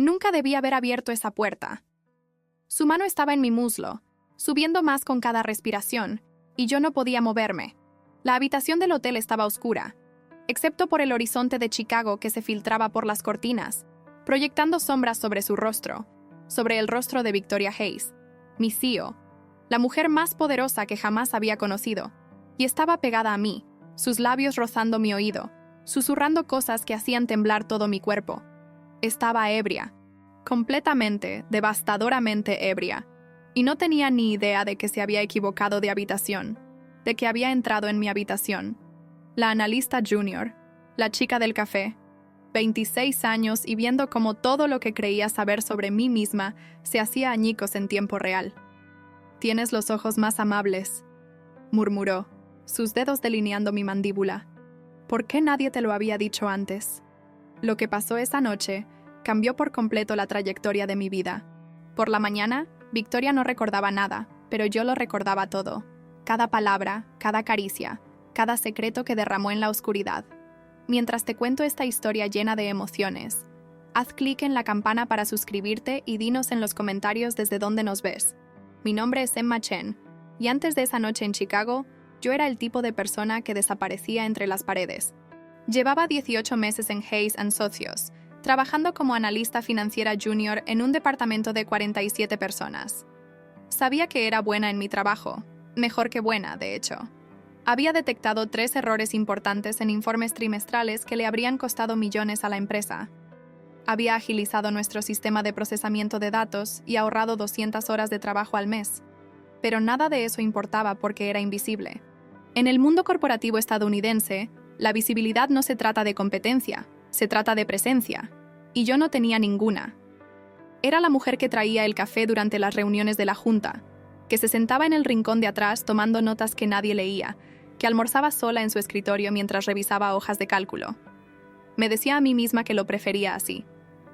Nunca debí haber abierto esa puerta. Su mano estaba en mi muslo, subiendo más con cada respiración, y yo no podía moverme. La habitación del hotel estaba oscura, excepto por el horizonte de Chicago que se filtraba por las cortinas, proyectando sombras sobre su rostro, sobre el rostro de Victoria Hayes, mi CEO, la mujer más poderosa que jamás había conocido, y estaba pegada a mí, sus labios rozando mi oído, susurrando cosas que hacían temblar todo mi cuerpo. Estaba ebria, completamente, devastadoramente ebria, y no tenía ni idea de que se había equivocado de habitación, de que había entrado en mi habitación. La analista junior, la chica del café, 26 años y viendo cómo todo lo que creía saber sobre mí misma se hacía añicos en tiempo real. «Tienes los ojos más amables», murmuró, sus dedos delineando mi mandíbula. ¿Por qué nadie te lo había dicho antes? Lo que pasó esa noche cambió por completo la trayectoria de mi vida. Por la mañana, Victoria no recordaba nada, pero yo lo recordaba todo. Cada palabra, cada caricia, cada secreto que derramó en la oscuridad. Mientras te cuento esta historia llena de emociones, haz clic en la campana para suscribirte y dinos en los comentarios desde dónde nos ves. Mi nombre es Emma Chen, y antes de esa noche en Chicago, yo era el tipo de persona que desaparecía entre las paredes. Llevaba 18 meses en Hayes & Socios, trabajando como analista financiera junior en un departamento de 47 personas. Sabía que era buena en mi trabajo, mejor que buena, de hecho. Había detectado 3 errores importantes en informes trimestrales que le habrían costado millones a la empresa. Había agilizado nuestro sistema de procesamiento de datos y ahorrado 200 horas de trabajo al mes. Pero nada de eso importaba porque era invisible. En el mundo corporativo estadounidense, la visibilidad no se trata de competencia, se trata de presencia. Y yo no tenía ninguna. Era la mujer que traía el café durante las reuniones de la junta, que se sentaba en el rincón de atrás tomando notas que nadie leía, que almorzaba sola en su escritorio mientras revisaba hojas de cálculo. Me decía a mí misma que lo prefería así.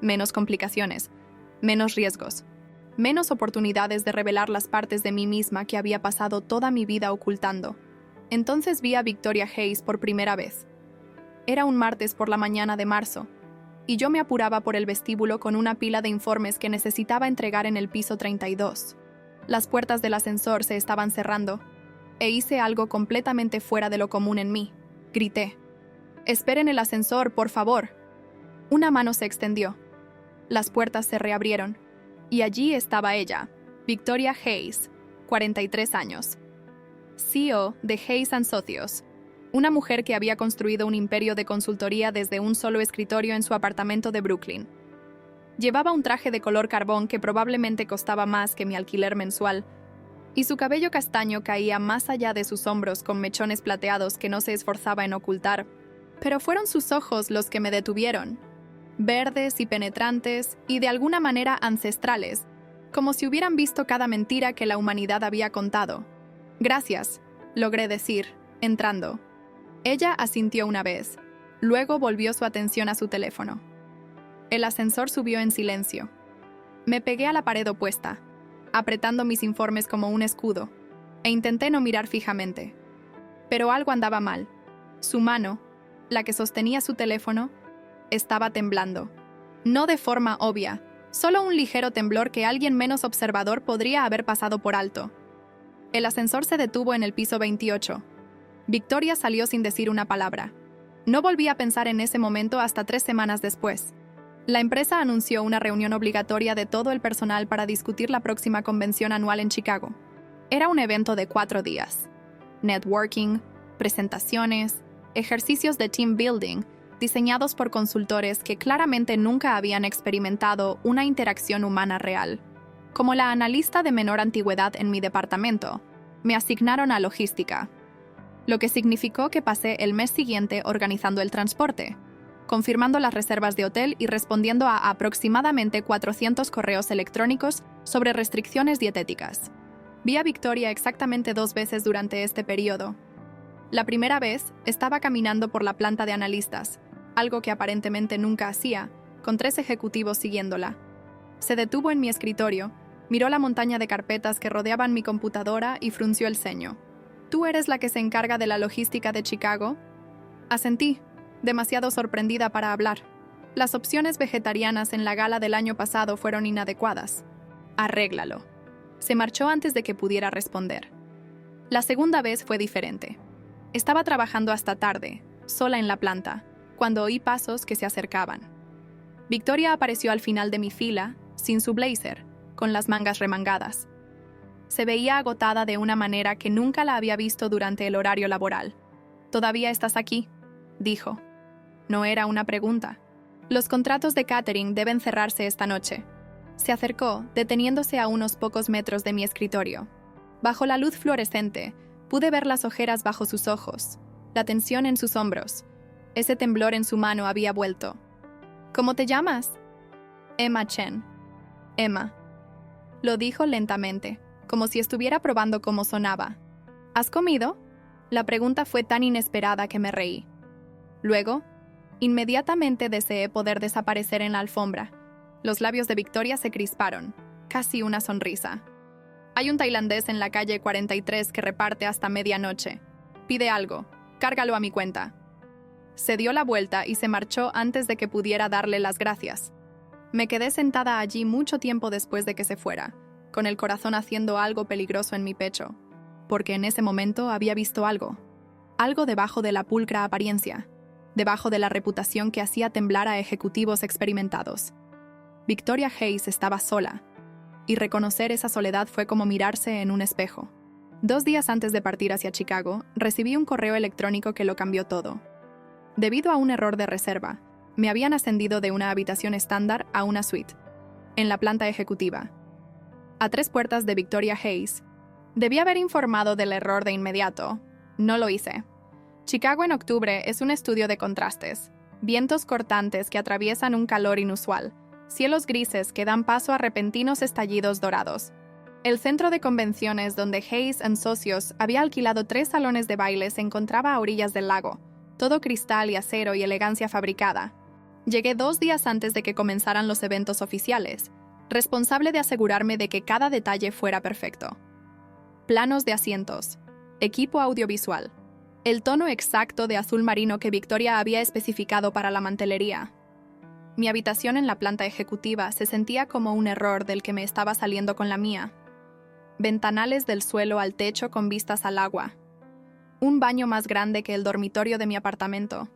Menos complicaciones, menos riesgos, menos oportunidades de revelar las partes de mí misma que había pasado toda mi vida ocultando. Entonces vi a Victoria Hayes por primera vez. Era un martes por la mañana de marzo, y yo me apuraba por el vestíbulo con una pila de informes que necesitaba entregar en el piso 32. Las puertas del ascensor se estaban cerrando, e hice algo completamente fuera de lo común en mí. Grité: «¡Esperen el ascensor, por favor!». Una mano se extendió. Las puertas se reabrieron, y allí estaba ella, Victoria Hayes, 43 años. CEO de Hayes & Socios, una mujer que había construido un imperio de consultoría desde un solo escritorio en su apartamento de Brooklyn. Llevaba un traje de color carbón que probablemente costaba más que mi alquiler mensual, y su cabello castaño caía más allá de sus hombros con mechones plateados que no se esforzaba en ocultar. Pero fueron sus ojos los que me detuvieron, verdes y penetrantes y de alguna manera ancestrales, como si hubieran visto cada mentira que la humanidad había contado. «Gracias», logré decir, entrando. Ella asintió una vez, luego volvió su atención a su teléfono. El ascensor subió en silencio. Me pegué a la pared opuesta, apretando mis informes como un escudo, e intenté no mirar fijamente. Pero algo andaba mal. Su mano, la que sostenía su teléfono, estaba temblando. No de forma obvia, solo un ligero temblor que alguien menos observador podría haber pasado por alto. El ascensor se detuvo en el piso 28. Victoria salió sin decir una palabra. No volví a pensar en ese momento hasta 3 semanas después. La empresa anunció una reunión obligatoria de todo el personal para discutir la próxima convención anual en Chicago. Era un evento de 4 días. Networking, presentaciones, ejercicios de team building, diseñados por consultores que claramente nunca habían experimentado una interacción humana real. Como la analista de menor antigüedad en mi departamento, me asignaron a logística, lo que significó que pasé el mes siguiente organizando el transporte, confirmando las reservas de hotel y respondiendo a aproximadamente 400 correos electrónicos sobre restricciones dietéticas. Vi a Victoria exactamente 2 veces durante este periodo. La primera vez estaba caminando por la planta de analistas, algo que aparentemente nunca hacía, con 3 ejecutivos siguiéndola. Se detuvo en mi escritorio, miró la montaña de carpetas que rodeaban mi computadora y frunció el ceño. «¿Tú eres la que se encarga de la logística de Chicago?». Asentí, demasiado sorprendida para hablar. Las opciones vegetarianas en la gala del año pasado fueron inadecuadas. Arréglalo. Se marchó antes de que pudiera responder. La segunda vez fue diferente. Estaba trabajando hasta tarde, sola en la planta, cuando oí pasos que se acercaban. Victoria apareció al final de mi fila, sin su blazer, con las mangas remangadas. Se veía agotada de una manera que nunca la había visto durante el horario laboral. «¿Todavía estás aquí?», dijo. No era una pregunta. «Los contratos de catering deben cerrarse esta noche». Se acercó, deteniéndose a unos pocos metros de mi escritorio. Bajo la luz fluorescente, pude ver las ojeras bajo sus ojos, la tensión en sus hombros. Ese temblor en su mano había vuelto. «¿Cómo te llamas?» «Emma Chen». «Emma». Lo dijo lentamente, como si estuviera probando cómo sonaba. «¿Has comido?». La pregunta fue tan inesperada que me reí. Luego, inmediatamente deseé poder desaparecer en la alfombra. Los labios de Victoria se crisparon, casi una sonrisa. «Hay un tailandés en la calle 43 que reparte hasta medianoche. Pide algo, cárgalo a mi cuenta». Se dio la vuelta y se marchó antes de que pudiera darle las gracias. Me quedé sentada allí mucho tiempo después de que se fuera, con el corazón haciendo algo peligroso en mi pecho, porque en ese momento había visto algo debajo de la pulcra apariencia, debajo de la reputación que hacía temblar a ejecutivos experimentados. Victoria Hayes estaba sola, y reconocer esa soledad fue como mirarse en un espejo. 2 días antes de partir hacia Chicago, recibí un correo electrónico que lo cambió todo. Debido a un error de reserva, me habían ascendido de una habitación estándar a una suite, en la planta ejecutiva, a 3 puertas de Victoria Hayes. Debí haber informado del error de inmediato. No lo hice. Chicago en octubre es un estudio de contrastes. Vientos cortantes que atraviesan un calor inusual. Cielos grises que dan paso a repentinos estallidos dorados. El centro de convenciones donde Hayes & Socios había alquilado 3 salones de baile se encontraba a orillas del lago, todo cristal y acero y elegancia fabricada. Llegué 2 días antes de que comenzaran los eventos oficiales, responsable de asegurarme de que cada detalle fuera perfecto. Planos de asientos, equipo audiovisual, el tono exacto de azul marino que Victoria había especificado para la mantelería. Mi habitación en la planta ejecutiva se sentía como un error del que me estaba saliendo con la mía. Ventanales del suelo al techo con vistas al agua. Un baño más grande que el dormitorio de mi apartamento.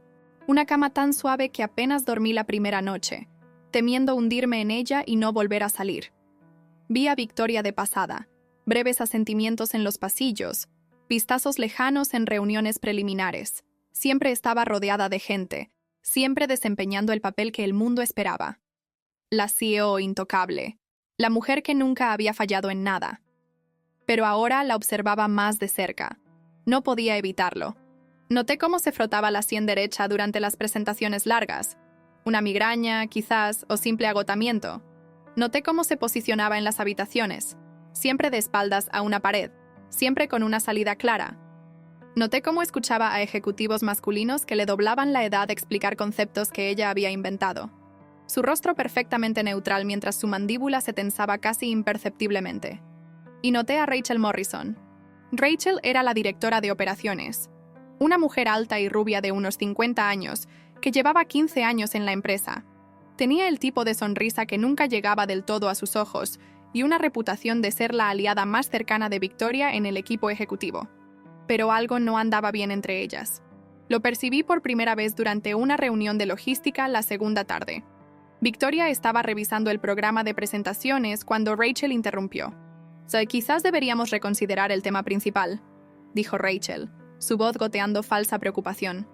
Una cama tan suave que apenas dormí la primera noche, temiendo hundirme en ella y no volver a salir. Vi a Victoria de pasada, breves asentimientos en los pasillos, vistazos lejanos en reuniones preliminares. Siempre estaba rodeada de gente, siempre desempeñando el papel que el mundo esperaba. La CEO intocable, la mujer que nunca había fallado en nada. Pero ahora la observaba más de cerca. No podía evitarlo. Noté cómo se frotaba la sien derecha durante las presentaciones largas. Una migraña, quizás, o simple agotamiento. Noté cómo se posicionaba en las habitaciones, siempre de espaldas a una pared, siempre con una salida clara. Noté cómo escuchaba a ejecutivos masculinos que le doblaban la edad a explicar conceptos que ella había inventado. Su rostro perfectamente neutral mientras su mandíbula se tensaba casi imperceptiblemente. Y noté a Rachel Morrison. Rachel era la directora de operaciones, una mujer alta y rubia de unos 50 años que llevaba 15 años en la empresa. Tenía el tipo de sonrisa que nunca llegaba del todo a sus ojos y una reputación de ser la aliada más cercana de Victoria en el equipo ejecutivo. Pero algo no andaba bien entre ellas. Lo percibí por primera vez durante una reunión de logística la segunda tarde. Victoria estaba revisando el programa de presentaciones cuando Rachel interrumpió. Quizás deberíamos reconsiderar el tema principal», dijo Rachel, su voz goteando falsa preocupación.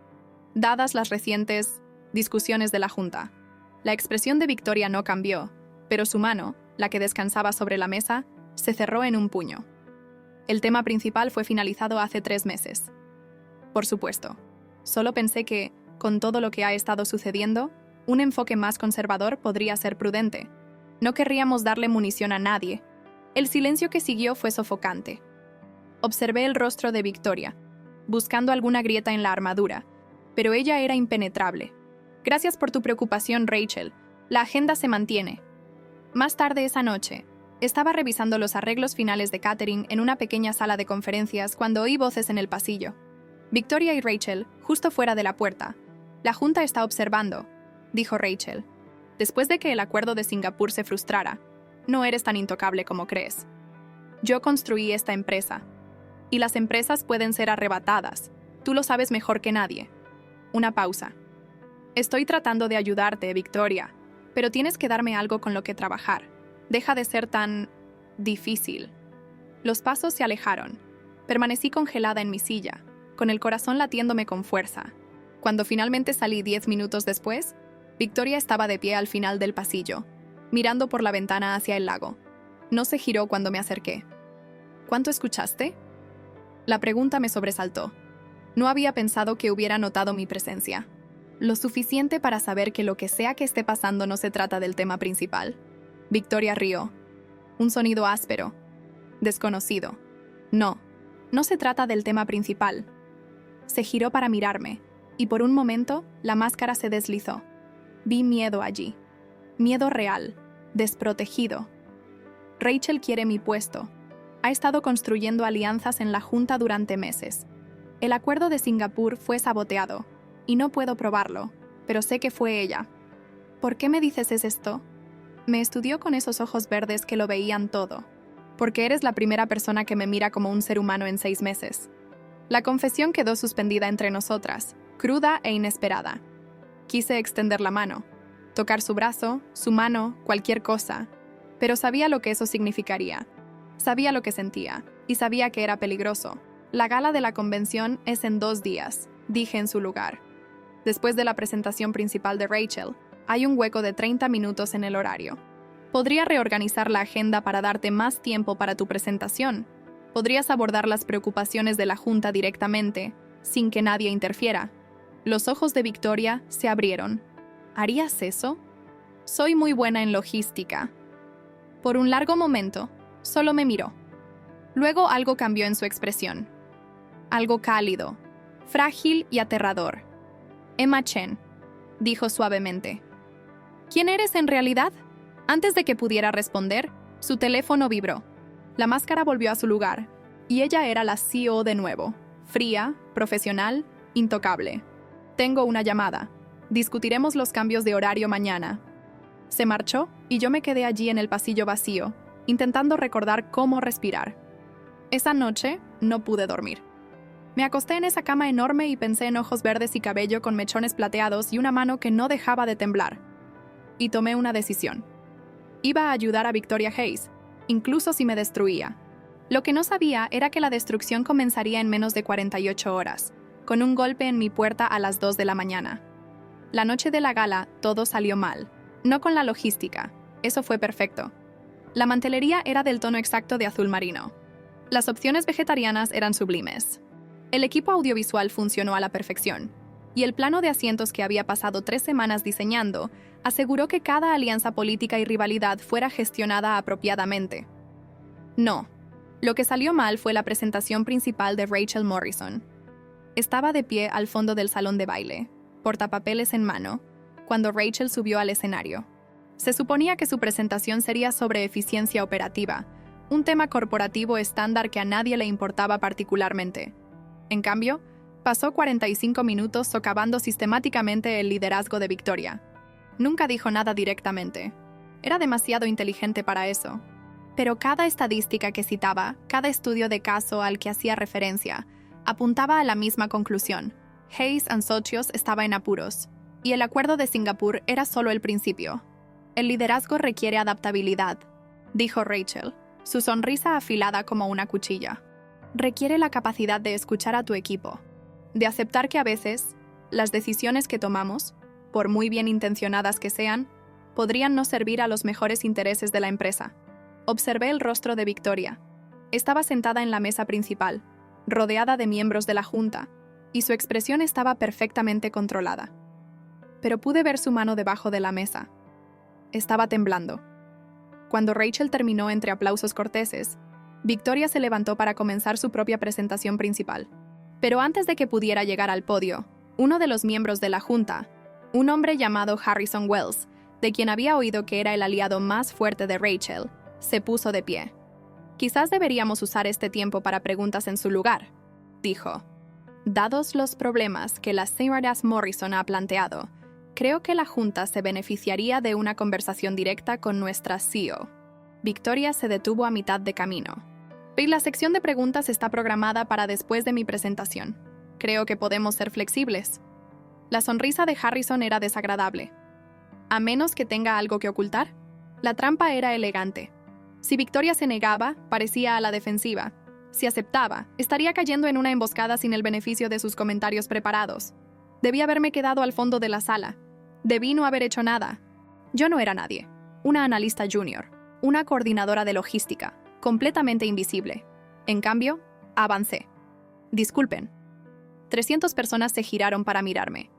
Dadas las recientes discusiones de la Junta. La expresión de Victoria no cambió, pero su mano, la que descansaba sobre la mesa, se cerró en un puño. El tema principal fue finalizado hace 3 meses. Por supuesto. Solo pensé que, con todo lo que ha estado sucediendo, un enfoque más conservador podría ser prudente. No querríamos darle munición a nadie. El silencio que siguió fue sofocante. Observé el rostro de Victoria, buscando alguna grieta en la armadura, pero ella era impenetrable. «Gracias por tu preocupación, Rachel. La agenda se mantiene». Más tarde esa noche, estaba revisando los arreglos finales de catering en una pequeña sala de conferencias cuando oí voces en el pasillo. Victoria y Rachel, justo fuera de la puerta. «La junta está observando». dijo Rachel. Después de que el acuerdo de Singapur se frustrara, no eres tan intocable como crees. Yo construí esta empresa. Y las empresas pueden ser arrebatadas. Tú lo sabes mejor que nadie. Una pausa. Estoy tratando de ayudarte, Victoria, pero tienes que darme algo con lo que trabajar. Deja de ser tan difícil. Los pasos se alejaron. Permanecí congelada en mi silla, con el corazón latiéndome con fuerza. Cuando finalmente salí 10 minutos después, Victoria estaba de pie al final del pasillo, mirando por la ventana hacia el lago. No se giró cuando me acerqué. ¿Cuánto escuchaste? La pregunta me sobresaltó. No había pensado que hubiera notado mi presencia. Lo suficiente para saber que lo que sea que esté pasando no se trata del tema principal. Victoria rió. Un sonido áspero. Desconocido. No se trata del tema principal. Se giró para mirarme, y por un momento la máscara se deslizó. Vi miedo allí. Miedo real, desprotegido. Rachel quiere mi puesto. Ha estado construyendo alianzas en la Junta durante meses. El acuerdo de Singapur fue saboteado, y no puedo probarlo, pero sé que fue ella. ¿Por qué me dices esto? Me estudió con esos ojos verdes que lo veían todo. Porque eres la primera persona que me mira como un ser humano en 6 meses. La confesión quedó suspendida entre nosotras, cruda e inesperada. Quise extender la mano, tocar su brazo, su mano, cualquier cosa, pero sabía lo que eso significaría. Sabía lo que sentía, y sabía que era peligroso. La gala de la convención es en 2 días, dije en su lugar. Después de la presentación principal de Rachel, hay un hueco de 30 minutos en el horario. Podría reorganizar la agenda para darte más tiempo para tu presentación. Podrías abordar las preocupaciones de la Junta directamente, sin que nadie interfiera. Los ojos de Victoria se abrieron. ¿Harías eso? Soy muy buena en logística. Por un largo momento, solo me miró. Luego algo cambió en su expresión. Algo cálido, frágil y aterrador. Emma Chen, dijo suavemente. ¿Quién eres en realidad? Antes de que pudiera responder, su teléfono vibró. La máscara volvió a su lugar, y ella era la CEO de nuevo. Fría, profesional, intocable. Tengo una llamada. Discutiremos los cambios de horario mañana. Se marchó, y yo me quedé allí en el pasillo vacío, intentando recordar cómo respirar. Esa noche no pude dormir. Me acosté en esa cama enorme y pensé en ojos verdes y cabello con mechones plateados y una mano que no dejaba de temblar. Y tomé una decisión. Iba a ayudar a Victoria Hayes, incluso si me destruía. Lo que no sabía era que la destrucción comenzaría en menos de 48 horas, con un golpe en mi puerta a las 2 de la mañana. La noche de la gala, todo salió mal. No con la logística, eso fue perfecto. La mantelería era del tono exacto de azul marino. Las opciones vegetarianas eran sublimes. El equipo audiovisual funcionó a la perfección, y el plano de asientos que había pasado 3 semanas diseñando aseguró que cada alianza política y rivalidad fuera gestionada apropiadamente. No, lo que salió mal fue la presentación principal de Rachel Morrison. Estaba de pie al fondo del salón de baile, portapapeles en mano, cuando Rachel subió al escenario. Se suponía que su presentación sería sobre eficiencia operativa, un tema corporativo estándar que a nadie le importaba particularmente. En cambio, pasó 45 minutos socavando sistemáticamente el liderazgo de Victoria. Nunca dijo nada directamente. Era demasiado inteligente para eso. Pero cada estadística que citaba, cada estudio de caso al que hacía referencia, apuntaba a la misma conclusión. Hayes & Socios estaba en apuros, y el acuerdo de Singapur era solo el principio. El liderazgo requiere adaptabilidad, dijo Rachel, su sonrisa afilada como una cuchilla. Requiere la capacidad de escuchar a tu equipo, de aceptar que a veces, las decisiones que tomamos, por muy bien intencionadas que sean, podrían no servir a los mejores intereses de la empresa. Observé el rostro de Victoria. Estaba sentada en la mesa principal, rodeada de miembros de la Junta, y su expresión estaba perfectamente controlada. Pero pude ver su mano debajo de la mesa. Estaba temblando. Cuando Rachel terminó entre aplausos corteses, Victoria se levantó para comenzar su propia presentación principal. Pero antes de que pudiera llegar al podio, uno de los miembros de la Junta, un hombre llamado Harrison Wells, de quien había oído que era el aliado más fuerte de Rachel, se puso de pie. Quizás deberíamos usar este tiempo para preguntas en su lugar, dijo. Dados los problemas que la señora Morrison ha planteado, Creo que la Junta se beneficiaría de una conversación directa con nuestra CEO. Victoria se detuvo a mitad de camino. Y la sección de preguntas está programada para después de mi presentación. Creo que podemos ser flexibles. La sonrisa de Harrison era desagradable. A menos que tenga algo que ocultar. La trampa era elegante. Si Victoria se negaba, parecía a la defensiva. Si aceptaba, estaría cayendo en una emboscada sin el beneficio de sus comentarios preparados. Debí haberme quedado al fondo de la sala. Debí no haber hecho nada. Yo no era nadie. Una analista junior. Una coordinadora de logística. Completamente invisible. En cambio, avancé. Disculpen. 300 personas se giraron para mirarme.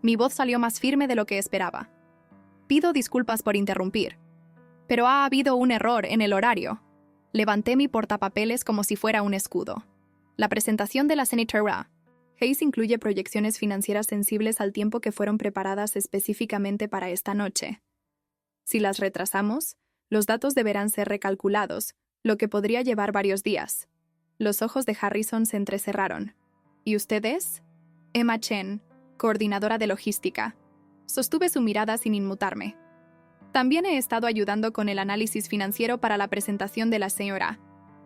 Mi voz salió más firme de lo que esperaba. Pido disculpas por interrumpir. Pero ha habido un error en el horario. Levanté mi portapapeles como si fuera un escudo. La presentación de la senatora Hayes incluye proyecciones financieras sensibles al tiempo que fueron preparadas específicamente para esta noche. Si las retrasamos, los datos deberán ser recalculados, lo que podría llevar varios días. Los ojos de Harrison se entrecerraron. ¿Y ustedes? Emma Chen, coordinadora de logística. Sostuve su mirada sin inmutarme. También he estado ayudando con el análisis financiero para la presentación de la señora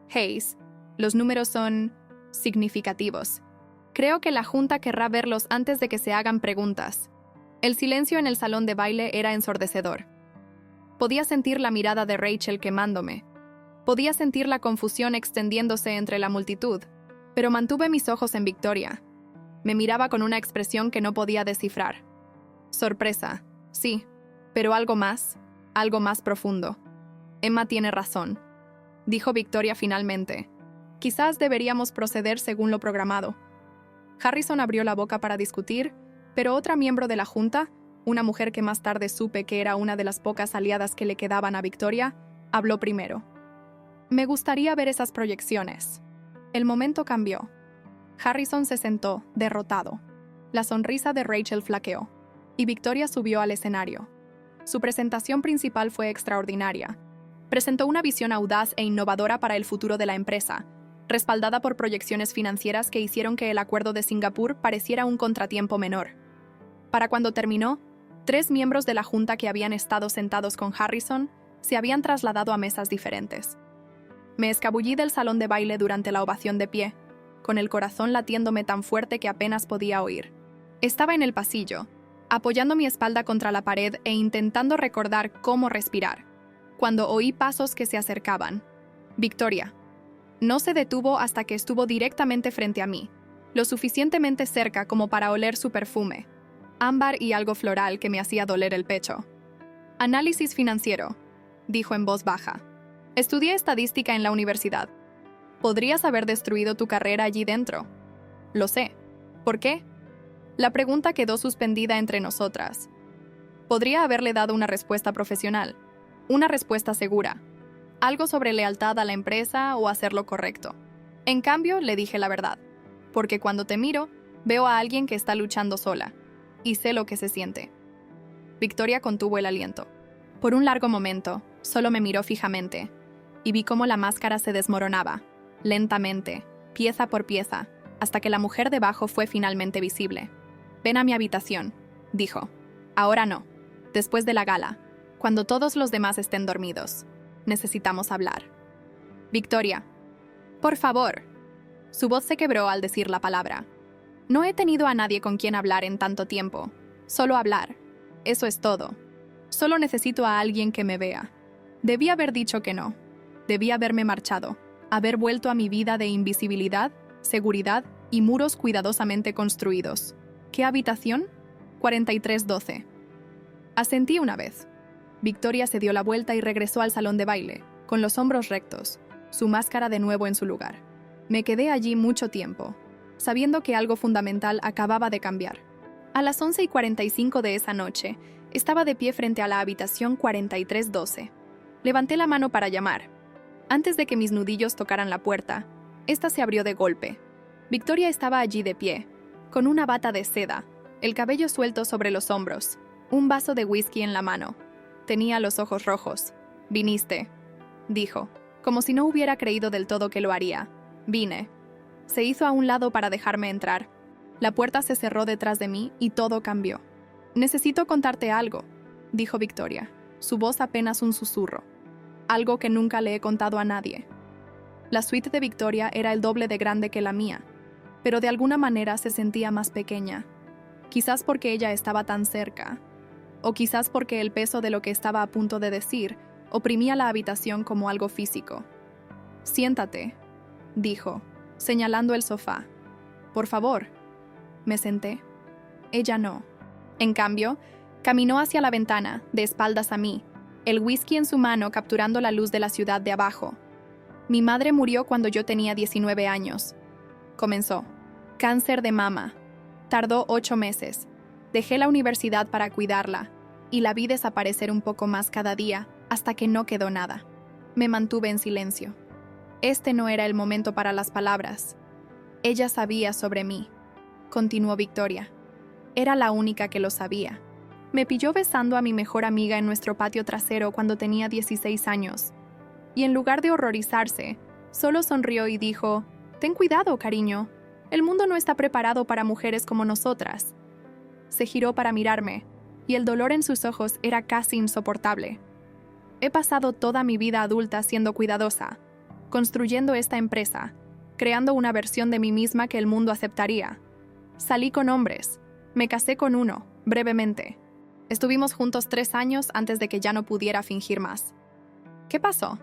Hayes. Los números son significativos. Creo que la Junta querrá verlos antes de que se hagan preguntas. El silencio en el salón de baile era ensordecedor. Podía sentir la mirada de Rachel quemándome. Podía sentir la confusión extendiéndose entre la multitud, pero mantuve mis ojos en Victoria. Me miraba con una expresión que no podía descifrar. Sorpresa, sí, pero algo más profundo. Emma tiene razón, dijo Victoria finalmente. Quizás deberíamos proceder según lo programado. Harrison abrió la boca para discutir, pero otra miembro de la Junta, una mujer que más tarde supe que era una de las pocas aliadas que le quedaban a Victoria, habló primero. Me gustaría ver esas proyecciones. El momento cambió. Harrison se sentó, derrotado. La sonrisa de Rachel flaqueó, y Victoria subió al escenario. Su presentación principal fue extraordinaria. Presentó una visión audaz e innovadora para el futuro de la empresa, respaldada por proyecciones financieras que hicieron que el acuerdo de Singapur pareciera un contratiempo menor. Para cuando terminó, 3 miembros de la Junta que habían estado sentados con Harrison se habían trasladado a mesas diferentes. Me escabullí del salón de baile durante la ovación de pie, con el corazón latiéndome tan fuerte que apenas podía oír. Estaba en el pasillo, apoyando mi espalda contra la pared e intentando recordar cómo respirar, cuando oí pasos que se acercaban. Victoria. No se detuvo hasta que estuvo directamente frente a mí, lo suficientemente cerca como para oler su perfume, ámbar y algo floral que me hacía doler el pecho. Análisis financiero, dijo en voz baja. Estudié estadística en la universidad. Podrías haber destruido tu carrera allí dentro. Lo sé. ¿Por qué? La pregunta quedó suspendida entre nosotras. Podría haberle dado una respuesta profesional, una respuesta segura, algo sobre lealtad a la empresa o hacer lo correcto. En cambio, le dije la verdad, porque cuando te miro, veo a alguien que está luchando sola, y sé lo que se siente. Victoria contuvo el aliento. Por un largo momento, solo me miró fijamente, y vi cómo la máscara se desmoronaba, lentamente, pieza por pieza, hasta que la mujer debajo fue finalmente visible. «Ven a mi habitación», dijo. «Ahora no. Después de la gala, cuando todos los demás estén dormidos. Necesitamos hablar». «Victoria». «Por favor». Su voz se quebró al decir la palabra. «No he tenido a nadie con quien hablar en tanto tiempo. Solo hablar. Eso es todo. Solo necesito a alguien que me vea. Debí haber dicho que no. Debí haberme marchado. Haber vuelto a mi vida de invisibilidad, seguridad y muros cuidadosamente construidos. ¿Qué habitación? 4312. Asentí una vez. Victoria se dio la vuelta y regresó al salón de baile, con los hombros rectos, su máscara de nuevo en su lugar. Me quedé allí mucho tiempo, sabiendo que algo fundamental acababa de cambiar. A las 11:45 de esa noche, estaba de pie frente a la habitación 4312. Levanté la mano para llamar. Antes de que mis nudillos tocaran la puerta, esta se abrió de golpe. Victoria estaba allí de pie, con una bata de seda, el cabello suelto sobre los hombros, un vaso de whisky en la mano. Tenía los ojos rojos. «Viniste», dijo, como si no hubiera creído del todo que lo haría. «Vine». Se hizo a un lado para dejarme entrar. La puerta se cerró detrás de mí y todo cambió. Necesito contarte algo, dijo Victoria, su voz apenas un susurro. Algo que nunca le he contado a nadie. La suite de Victoria era el doble de grande que la mía, pero de alguna manera se sentía más pequeña. Quizás porque ella estaba tan cerca, o quizás porque el peso de lo que estaba a punto de decir oprimía la habitación como algo físico. «Siéntate», dijo, señalando el sofá. «Por favor». Me senté. Ella no. En cambio, caminó hacia la ventana, de espaldas a mí, el whisky en su mano capturando la luz de la ciudad de abajo. «Mi madre murió cuando yo tenía 19 años. Comenzó. Cáncer de mama. Tardó 8 meses. Dejé la universidad para cuidarla, y la vi desaparecer un poco más cada día, hasta que no quedó nada. Me mantuve en silencio. Este no era el momento para las palabras. Ella sabía sobre mí», continuó Victoria. Era la única que lo sabía. Me pilló besando a mi mejor amiga en nuestro patio trasero cuando tenía 16 años. Y en lugar de horrorizarse, solo sonrió y dijo: «Ten cuidado, cariño. El mundo no está preparado para mujeres como nosotras». Se giró para mirarme, y el dolor en sus ojos era casi insoportable. He pasado toda mi vida adulta siendo cuidadosa, construyendo esta empresa, creando una versión de mí misma que el mundo aceptaría. Salí con hombres. Me casé con uno, brevemente. Estuvimos juntos 3 años antes de que ya no pudiera fingir más. ¿Qué pasó?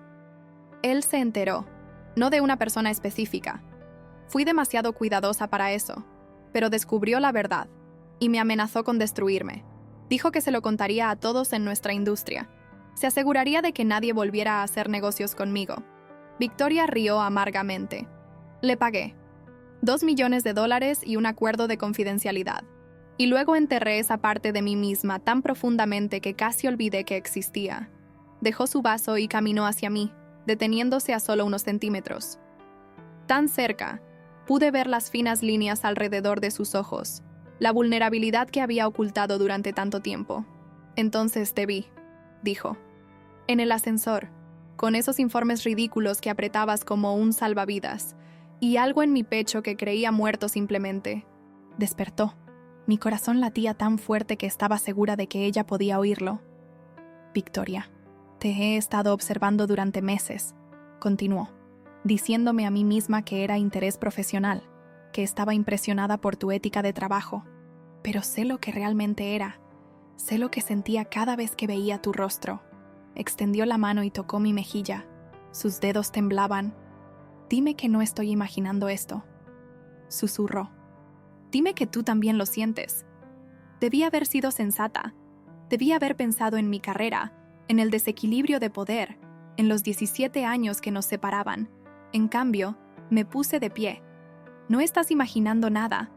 Él se enteró, no de una persona específica. Fui demasiado cuidadosa para eso, pero descubrió la verdad y me amenazó con destruirme. Dijo que se lo contaría a todos en nuestra industria. Se aseguraría de que nadie volviera a hacer negocios conmigo. Victoria rió amargamente. Le pagué $2 millones y un acuerdo de confidencialidad. Y luego enterré esa parte de mí misma tan profundamente que casi olvidé que existía. Dejó su vaso y caminó hacia mí, deteniéndose a solo unos centímetros. Tan cerca, pude ver las finas líneas alrededor de sus ojos, la vulnerabilidad que había ocultado durante tanto tiempo. «Entonces te vi», dijo. «En el ascensor, con esos informes ridículos que apretabas como un salvavidas, y algo en mi pecho que creía muerto simplemente. Despertó. Mi corazón latía tan fuerte que estaba segura de que ella podía oírlo. Victoria, te he estado observando durante meses», continuó, diciéndome a mí misma que era interés profesional, que estaba impresionada por tu ética de trabajo. Pero sé lo que realmente era. Sé lo que sentía cada vez que veía tu rostro. Extendió la mano y tocó mi mejilla. Sus dedos temblaban. «Dime que no estoy imaginando esto», susurró. «Dime que tú también lo sientes». Debí haber sido sensata. Debí haber pensado en mi carrera, en el desequilibrio de poder, en los 17 años que nos separaban. En cambio, me puse de pie. «No estás imaginando nada».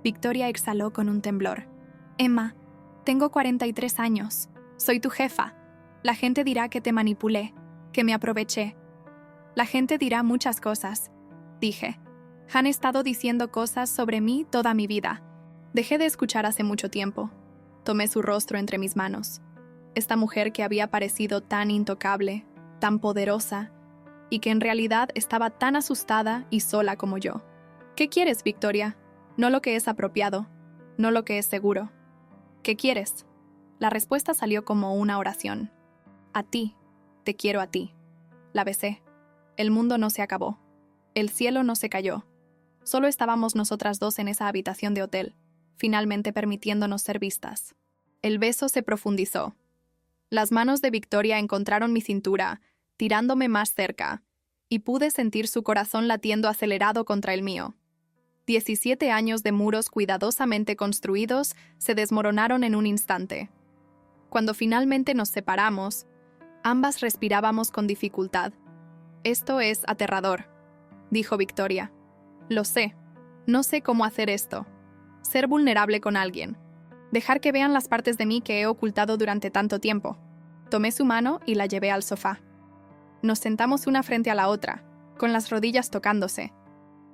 Victoria exhaló con un temblor. «Emma, tengo 43 años. Soy tu jefa. La gente dirá que te manipulé, que me aproveché. La gente dirá muchas cosas», dije. «Han estado diciendo cosas sobre mí toda mi vida. Dejé de escuchar hace mucho tiempo». Tomé su rostro entre mis manos. Esta mujer que había parecido tan intocable, tan poderosa, y que en realidad estaba tan asustada y sola como yo. «¿Qué quieres, Victoria? No lo que es apropiado, no lo que es seguro. ¿Qué quieres?» La respuesta salió como una oración. «A ti, te quiero a ti». La besé. El mundo no se acabó. El cielo no se cayó. Solo estábamos nosotras dos en esa habitación de hotel, finalmente permitiéndonos ser vistas. El beso se profundizó. Las manos de Victoria encontraron mi cintura, tirándome más cerca, y pude sentir su corazón latiendo acelerado contra el mío. 17 años de muros cuidadosamente construidos se desmoronaron en un instante. Cuando finalmente nos separamos, ambas respirábamos con dificultad. «Esto es aterrador», dijo Victoria. «Lo sé. No sé cómo hacer esto. Ser vulnerable con alguien. Dejar que vean las partes de mí que he ocultado durante tanto tiempo». Tomé su mano y la llevé al sofá. Nos sentamos una frente a la otra, con las rodillas tocándose,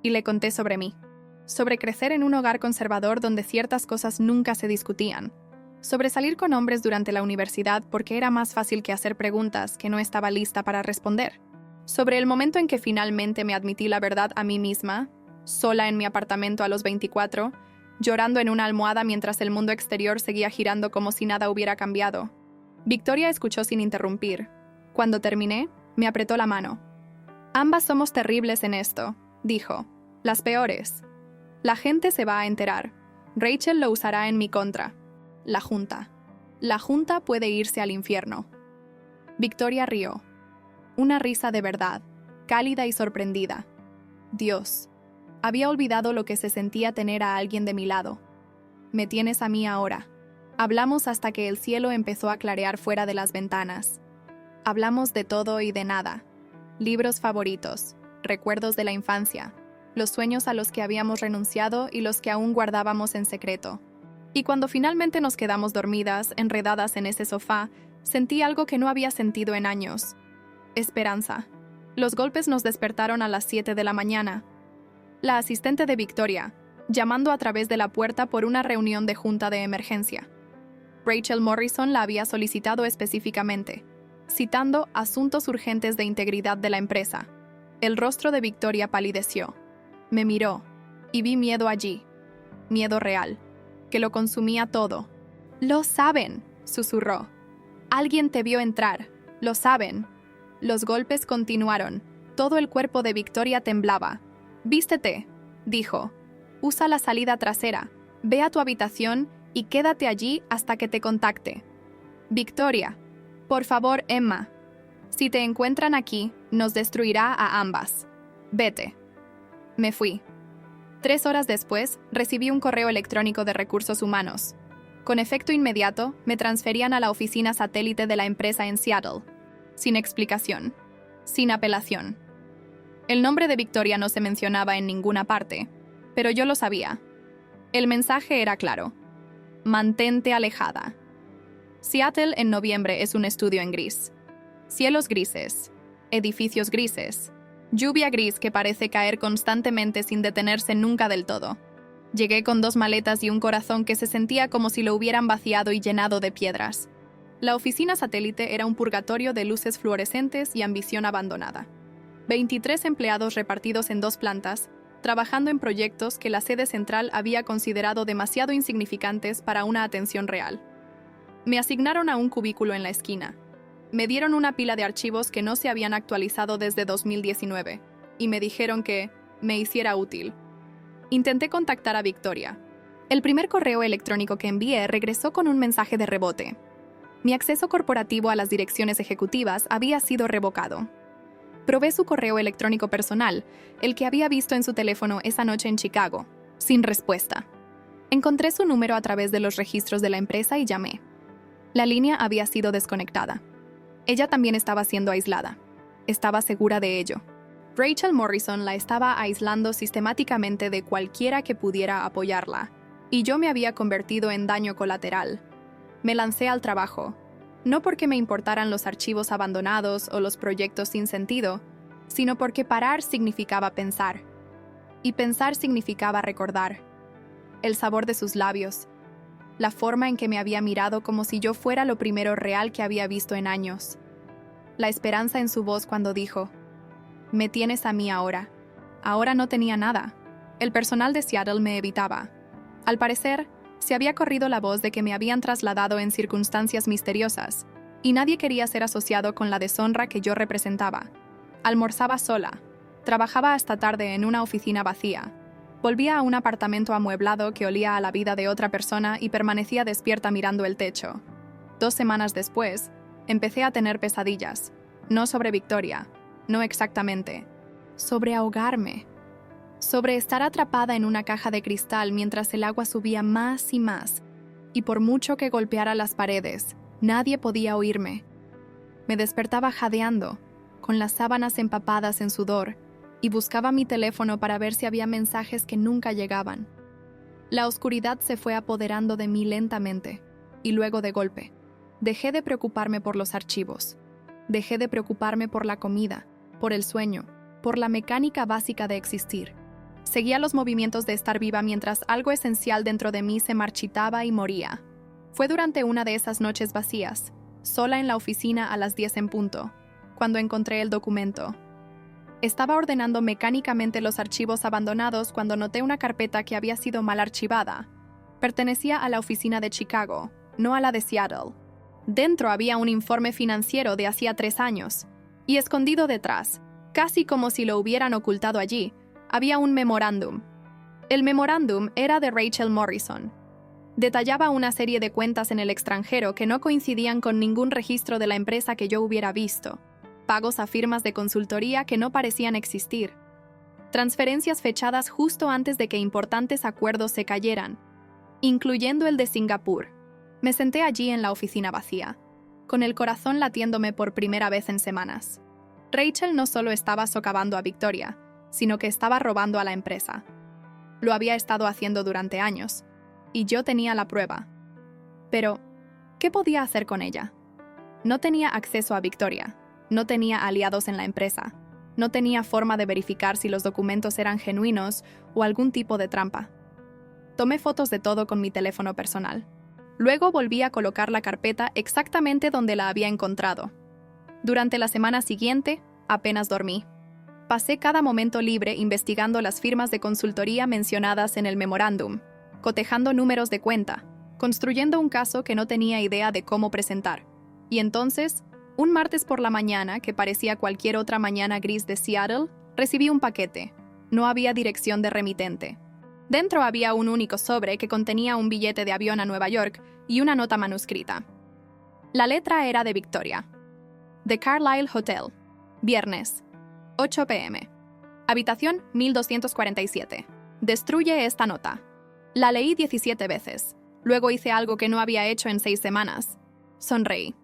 y le conté sobre mí. Sobre crecer en un hogar conservador donde ciertas cosas nunca se discutían. Sobre salir con hombres durante la universidad porque era más fácil que hacer preguntas que no estaba lista para responder. Sobre el momento en que finalmente me admití la verdad a mí misma, sola en mi apartamento a los 24, llorando en una almohada mientras el mundo exterior seguía girando como si nada hubiera cambiado. Victoria escuchó sin interrumpir. Cuando terminé, me apretó la mano. «Ambas somos terribles en esto», dijo. «Las peores. La gente se va a enterar. Rachel lo usará en mi contra. La Junta. La Junta puede irse al infierno». Victoria rió. Una risa de verdad, cálida y sorprendida. Dios. Había olvidado lo que se sentía tener a alguien de mi lado. «Me tienes a mí ahora». Hablamos hasta que el cielo empezó a clarear fuera de las ventanas. Hablamos de todo y de nada. Libros favoritos, recuerdos de la infancia, los sueños a los que habíamos renunciado y los que aún guardábamos en secreto. Y cuando finalmente nos quedamos dormidas, enredadas en ese sofá, sentí algo que no había sentido en años. Esperanza. Los golpes nos despertaron a las 7 de la mañana. La asistente de Victoria, llamando a través de la puerta por una reunión de junta de emergencia. Rachel Morrison la había solicitado específicamente, citando asuntos urgentes de integridad de la empresa. El rostro de Victoria palideció. Me miró, y vi miedo allí. Miedo real, que lo consumía todo. «Lo saben», susurró. «Alguien te vio entrar. Lo saben». Los golpes continuaron. Todo el cuerpo de Victoria temblaba. «Vístete», dijo. «Usa la salida trasera. Ve a tu habitación y quédate allí hasta que te contacte». «Victoria. Por favor, Emma. Si te encuentran aquí, nos destruirá a ambas. Vete». Me fui. 3 horas después, recibí un correo electrónico de Recursos Humanos. Con efecto inmediato, me transferían a la oficina satélite de la empresa en Seattle. Sin explicación. Sin apelación. El nombre de Victoria no se mencionaba en ninguna parte, pero yo lo sabía. El mensaje era claro. Mantente alejada. Seattle en noviembre es un estudio en gris. Cielos grises, edificios grises, lluvia gris que parece caer constantemente sin detenerse nunca del todo. Llegué con 2 maletas y un corazón que se sentía como si lo hubieran vaciado y llenado de piedras. La oficina satélite era un purgatorio de luces fluorescentes y ambición abandonada. 23 empleados repartidos en 2 plantas, trabajando en proyectos que la sede central había considerado demasiado insignificantes para una atención real. Me asignaron a un cubículo en la esquina. Me dieron una pila de archivos que no se habían actualizado desde 2019, y me dijeron que me hiciera útil. Intenté contactar a Victoria. El primer correo electrónico que envié regresó con un mensaje de rebote. Mi acceso corporativo a las direcciones ejecutivas había sido revocado. Probé su correo electrónico personal, el que había visto en su teléfono esa noche en Chicago, sin respuesta. Encontré su número a través de los registros de la empresa y llamé. La línea había sido desconectada. Ella también estaba siendo aislada. Estaba segura de ello. Rachel Morrison la estaba aislando sistemáticamente de cualquiera que pudiera apoyarla, y yo me había convertido en daño colateral. Me lancé al trabajo. No porque me importaran los archivos abandonados o los proyectos sin sentido, sino porque parar significaba pensar. Y pensar significaba recordar. El sabor de sus labios. La forma en que me había mirado como si yo fuera lo primero real que había visto en años. La esperanza en su voz cuando dijo, «Me tienes a mí ahora». Ahora no tenía nada. El personal de Seattle me evitaba. Al parecer, se había corrido la voz de que me habían trasladado en circunstancias misteriosas, y nadie quería ser asociado con la deshonra que yo representaba. Almorzaba sola, trabajaba hasta tarde en una oficina vacía, volvía a un apartamento amueblado que olía a la vida de otra persona y permanecía despierta mirando el techo. 2 semanas después, empecé a tener pesadillas, no sobre Victoria, no exactamente, sobre ahogarme. Sobre estar atrapada en una caja de cristal mientras el agua subía más y más, y por mucho que golpeara las paredes, nadie podía oírme. Me despertaba jadeando, con las sábanas empapadas en sudor, y buscaba mi teléfono para ver si había mensajes que nunca llegaban. La oscuridad se fue apoderando de mí lentamente, y luego de golpe. Dejé de preocuparme por los archivos. Dejé de preocuparme por la comida, por el sueño, por la mecánica básica de existir. Seguía los movimientos de estar viva mientras algo esencial dentro de mí se marchitaba y moría. Fue durante una de esas noches vacías, sola en la oficina a las 10 en punto, cuando encontré el documento. Estaba ordenando mecánicamente los archivos abandonados cuando noté una carpeta que había sido mal archivada. Pertenecía a la oficina de Chicago, no a la de Seattle. Dentro había un informe financiero de hacía 3 años, y escondido detrás, casi como si lo hubieran ocultado allí, había un memorándum. El memorándum era de Rachel Morrison. Detallaba una serie de cuentas en el extranjero que no coincidían con ningún registro de la empresa que yo hubiera visto, pagos a firmas de consultoría que no parecían existir, transferencias fechadas justo antes de que importantes acuerdos se cayeran, incluyendo el de Singapur. Me senté allí en la oficina vacía, con el corazón latiéndome por primera vez en semanas. Rachel no solo estaba socavando a Victoria, sino que estaba robando a la empresa. Lo había estado haciendo durante años, y yo tenía la prueba. Pero, ¿qué podía hacer con ella? No tenía acceso a Victoria, no tenía aliados en la empresa, no tenía forma de verificar si los documentos eran genuinos o algún tipo de trampa. Tomé fotos de todo con mi teléfono personal. Luego volví a colocar la carpeta exactamente donde la había encontrado. Durante la semana siguiente, apenas dormí. Pasé cada momento libre investigando las firmas de consultoría mencionadas en el memorándum, cotejando números de cuenta, construyendo un caso que no tenía idea de cómo presentar. Y entonces, un martes por la mañana, que parecía cualquier otra mañana gris de Seattle, recibí un paquete. No había dirección de remitente. Dentro había un único sobre que contenía un billete de avión a Nueva York y una nota manuscrita. La letra era de Victoria. The Carlyle Hotel. Viernes, 8 p.m. Habitación 1247. Destruye esta nota. La leí 17 veces. Luego hice algo que no había hecho en 6 semanas. Sonreí.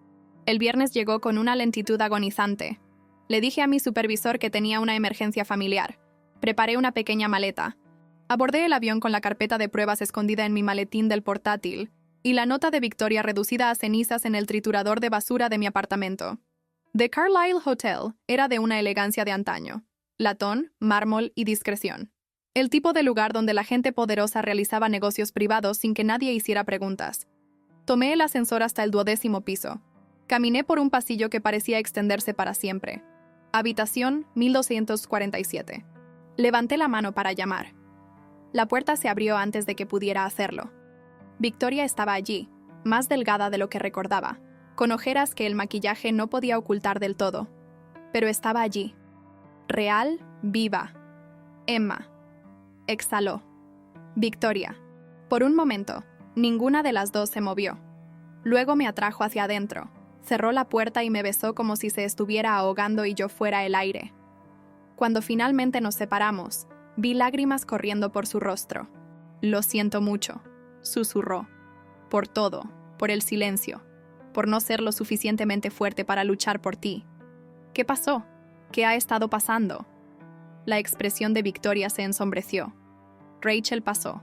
El viernes llegó con una lentitud agonizante. Le dije a mi supervisor que tenía una emergencia familiar. Preparé una pequeña maleta. Abordé el avión con la carpeta de pruebas escondida en mi maletín del portátil y la nota de Victoria reducida a cenizas en el triturador de basura de mi apartamento. The Carlyle Hotel era de una elegancia de antaño. Latón, mármol y discreción. El tipo de lugar donde la gente poderosa realizaba negocios privados sin que nadie hiciera preguntas. Tomé el ascensor hasta el 12º piso. Caminé por un pasillo que parecía extenderse para siempre. Habitación 1247. Levanté la mano para llamar. La puerta se abrió antes de que pudiera hacerlo. Victoria estaba allí, más delgada de lo que recordaba, con ojeras que el maquillaje no podía ocultar del todo. Pero estaba allí. Real, viva. Emma. Exhaló. Victoria. Por un momento, ninguna de las dos se movió. Luego me atrajo hacia adentro, cerró la puerta y me besó como si se estuviera ahogando y yo fuera el aire. Cuando finalmente nos separamos, vi lágrimas corriendo por su rostro. Lo siento mucho, susurró. Por todo, por el silencio, por no ser lo suficientemente fuerte para luchar por ti. ¿Qué pasó? ¿Qué ha estado pasando? La expresión de Victoria se ensombreció. Rachel pasó.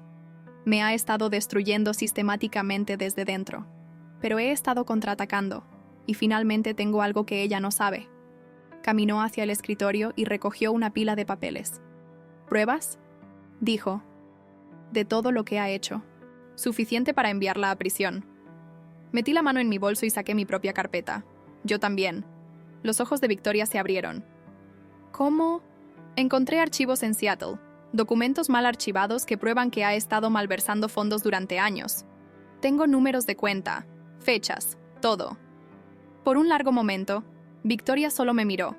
Me ha estado destruyendo sistemáticamente desde dentro. Pero he estado contraatacando, y finalmente tengo algo que ella no sabe. Caminó hacia el escritorio y recogió una pila de papeles. ¿Pruebas?, dijo. De todo lo que ha hecho. Suficiente para enviarla a prisión. Metí la mano en mi bolso y saqué mi propia carpeta. Yo también. Los ojos de Victoria se abrieron. ¿Cómo? Encontré archivos en Seattle. Documentos mal archivados que prueban que ha estado malversando fondos durante años. Tengo números de cuenta, fechas, todo. Por un largo momento, Victoria solo me miró.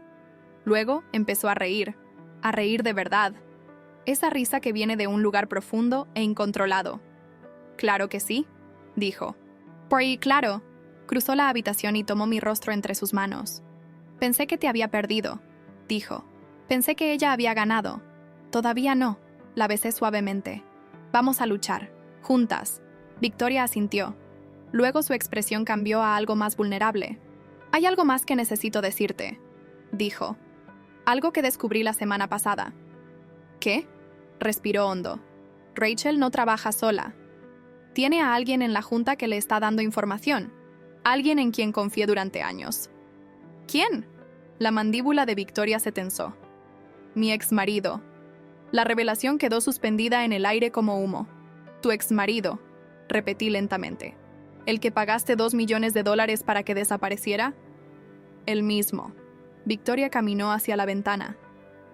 Luego empezó a reír de verdad. Esa risa que viene de un lugar profundo e incontrolado. «Claro que sí», dijo. «Por ahí, claro». Cruzó la habitación y tomó mi rostro entre sus manos. «Pensé que te había perdido», dijo. «Pensé que ella había ganado». «Todavía no», la besé suavemente. «Vamos a luchar, juntas». Victoria asintió. Luego su expresión cambió a algo más vulnerable. «Hay algo más que necesito decirte», dijo. «Algo que descubrí la semana pasada». «¿Qué?», respiró hondo. «Rachel no trabaja sola. Tiene a alguien en la junta que le está dando información. Alguien en quien confié durante años». «¿Quién?». La mandíbula de Victoria se tensó. «Mi exmarido». La revelación quedó suspendida en el aire como humo. «Tu exmarido», repetí lentamente. «¿El que pagaste $2 millones para que desapareciera?» «El mismo». Victoria caminó hacia la ventana.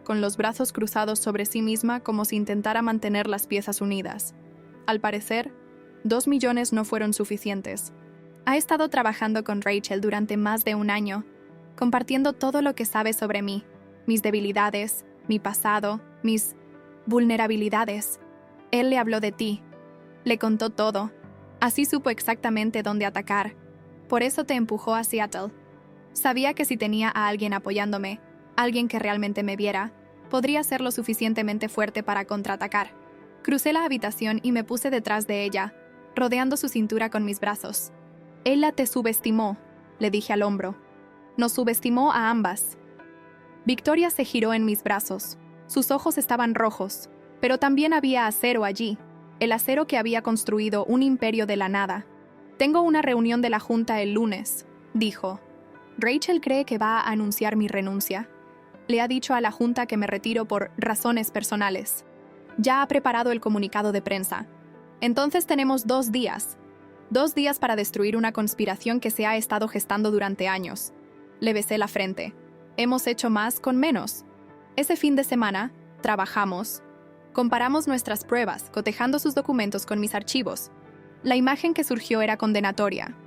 con los brazos cruzados sobre sí misma como si intentara mantener las piezas unidas. Al parecer, 2 millones no fueron suficientes. Ha estado trabajando con Rachel durante más de un año, compartiendo todo lo que sabe sobre mí, mis debilidades, mi pasado, mis vulnerabilidades. Él le habló de ti, le contó todo. Así supo exactamente dónde atacar. Por eso te empujó a Seattle. Sabía que si tenía a alguien apoyándome, alguien que realmente me viera, podría ser lo suficientemente fuerte para contraatacar. Crucé la habitación y me puse detrás de ella, rodeando su cintura con mis brazos. Ella te subestimó, le dije al hombro. Nos subestimó a ambas. Victoria se giró en mis brazos. Sus ojos estaban rojos, pero también había acero allí, el acero que había construido un imperio de la nada. Tengo una reunión de la Junta el lunes, dijo. Rachel cree que va a anunciar mi renuncia. Le ha dicho a la Junta que me retiro por razones personales. Ya ha preparado el comunicado de prensa. Entonces tenemos 2 días. 2 días para destruir una conspiración que se ha estado gestando durante años. Le besé la frente. Hemos hecho más con menos. Ese fin de semana, trabajamos. Comparamos nuestras pruebas, cotejando sus documentos con mis archivos. La imagen que surgió era condenatoria.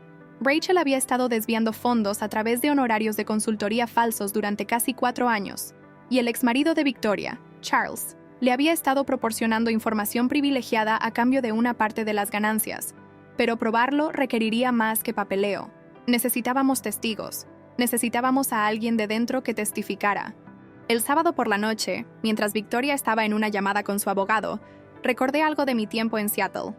Rachel había estado desviando fondos a través de honorarios de consultoría falsos durante casi 4 años, y el exmarido de Victoria, Charles, le había estado proporcionando información privilegiada a cambio de una parte de las ganancias. Pero probarlo requeriría más que papeleo. Necesitábamos testigos. Necesitábamos a alguien de dentro que testificara. El sábado por la noche, mientras Victoria estaba en una llamada con su abogado, recordé algo de mi tiempo en Seattle.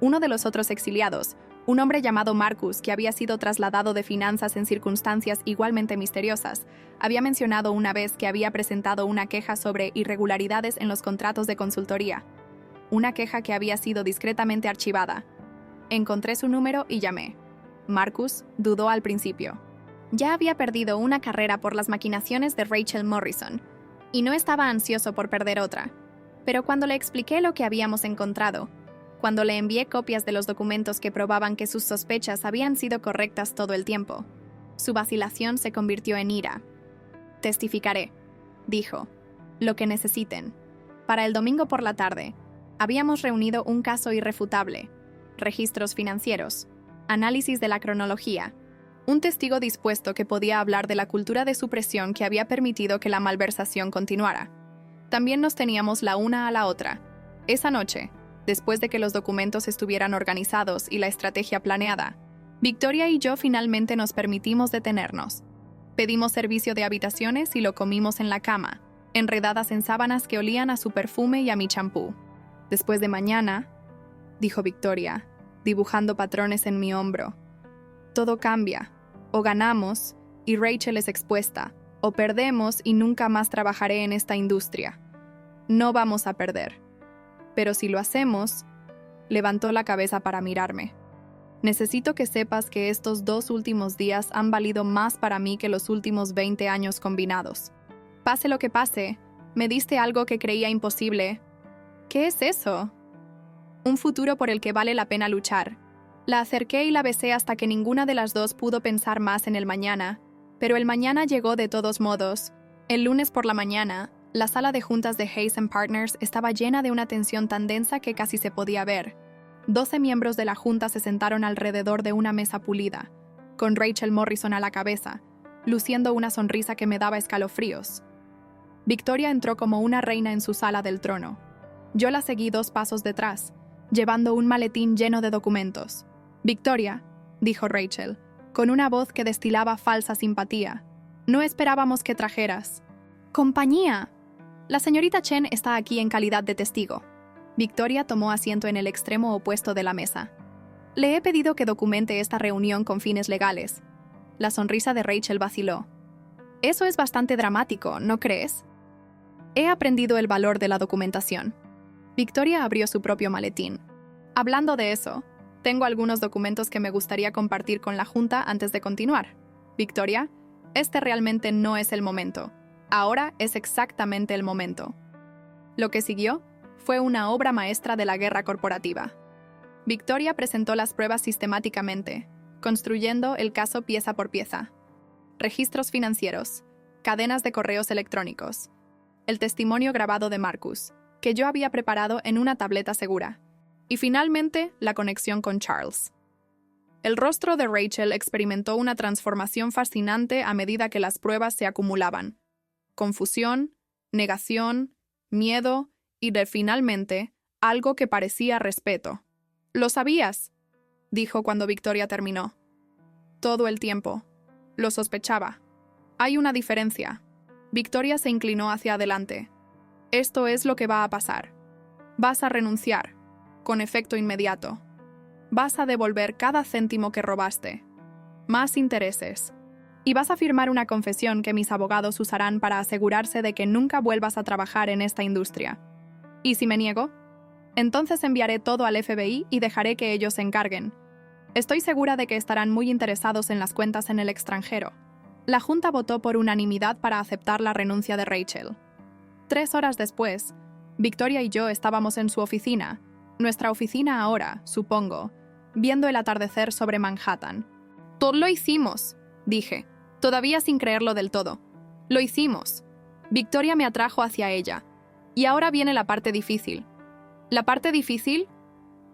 Uno de los otros exiliados, un hombre llamado Marcus, que había sido trasladado de finanzas en circunstancias igualmente misteriosas, había mencionado una vez que había presentado una queja sobre irregularidades en los contratos de consultoría. Una queja que había sido discretamente archivada. Encontré su número y llamé. Marcus dudó al principio. Ya había perdido una carrera por las maquinaciones de Rachel Morrison, y no estaba ansioso por perder otra. Pero cuando le expliqué lo que habíamos encontrado, cuando le envié copias de los documentos que probaban que sus sospechas habían sido correctas todo el tiempo, su vacilación se convirtió en ira. Testificaré, dijo, lo que necesiten. Para el domingo por la tarde, habíamos reunido un caso irrefutable, registros financieros, análisis de la cronología, un testigo dispuesto que podía hablar de la cultura de supresión que había permitido que la malversación continuara. También nos teníamos la una a la otra. Esa noche, después de que los documentos estuvieran organizados y la estrategia planeada, Victoria y yo finalmente nos permitimos detenernos. Pedimos servicio de habitaciones y lo comimos en la cama, enredadas en sábanas que olían a su perfume y a mi champú. Después de mañana, dijo Victoria, dibujando patrones en mi hombro. Todo cambia. O ganamos y Rachel es expuesta, o perdemos y nunca más trabajaré en esta industria. No vamos a perder. Pero si lo hacemos, levantó la cabeza para mirarme. Necesito que sepas que estos 2 últimos días han valido más para mí que los últimos 20 años combinados. Pase lo que pase, me diste algo que creía imposible. ¿Qué es eso? Un futuro por el que vale la pena luchar. La acerqué y la besé hasta que ninguna de las dos pudo pensar más en el mañana, pero el mañana llegó de todos modos. El lunes por la mañana, la sala de juntas de Hayes & Partners estaba llena de una tensión tan densa que casi se podía ver. 12 miembros de la junta se sentaron alrededor de una mesa pulida, con Rachel Morrison a la cabeza, luciendo una sonrisa que me daba escalofríos. Victoria entró como una reina en su sala del trono. Yo la seguí 2 pasos detrás, llevando un maletín lleno de documentos. Victoria, dijo Rachel, con una voz que destilaba falsa simpatía. No esperábamos que trajeras. ¡Compañía! La señorita Chen está aquí en calidad de testigo. Victoria tomó asiento en el extremo opuesto de la mesa. Le he pedido que documente esta reunión con fines legales. La sonrisa de Rachel vaciló. Eso es bastante dramático, ¿no crees? He aprendido el valor de la documentación. Victoria abrió su propio maletín. Hablando de eso, tengo algunos documentos que me gustaría compartir con la Junta antes de continuar. Victoria, este realmente no es el momento. Ahora es exactamente el momento. Lo que siguió fue una obra maestra de la guerra corporativa. Victoria presentó las pruebas sistemáticamente, construyendo el caso pieza por pieza. Registros financieros, cadenas de correos electrónicos, el testimonio grabado de Marcus, que yo había preparado en una tableta segura, y finalmente la conexión con Charles. El rostro de Rachel experimentó una transformación fascinante a medida que las pruebas se acumulaban. Confusión, negación, miedo y, finalmente, algo que parecía respeto. «¿Lo sabías?», dijo cuando Victoria terminó. «Todo el tiempo. Lo sospechaba. Hay una diferencia». Victoria se inclinó hacia adelante. «Esto es lo que va a pasar. Vas a renunciar, con efecto inmediato. Vas a devolver cada céntimo que robaste. Más intereses. Y vas a firmar una confesión que mis abogados usarán para asegurarse de que nunca vuelvas a trabajar en esta industria. ¿Y si me niego? Entonces enviaré todo al FBI y dejaré que ellos se encarguen. Estoy segura de que estarán muy interesados en las cuentas en el extranjero». La Junta votó por unanimidad para aceptar la renuncia de Rachel. 3 horas después, Victoria y yo estábamos en su oficina, nuestra oficina ahora, supongo, viendo el atardecer sobre Manhattan. «Todo lo hicimos», dije, todavía sin creerlo del todo. «Lo hicimos». Victoria me atrajo hacia ella. «Y ahora viene la parte difícil». «¿La parte difícil?».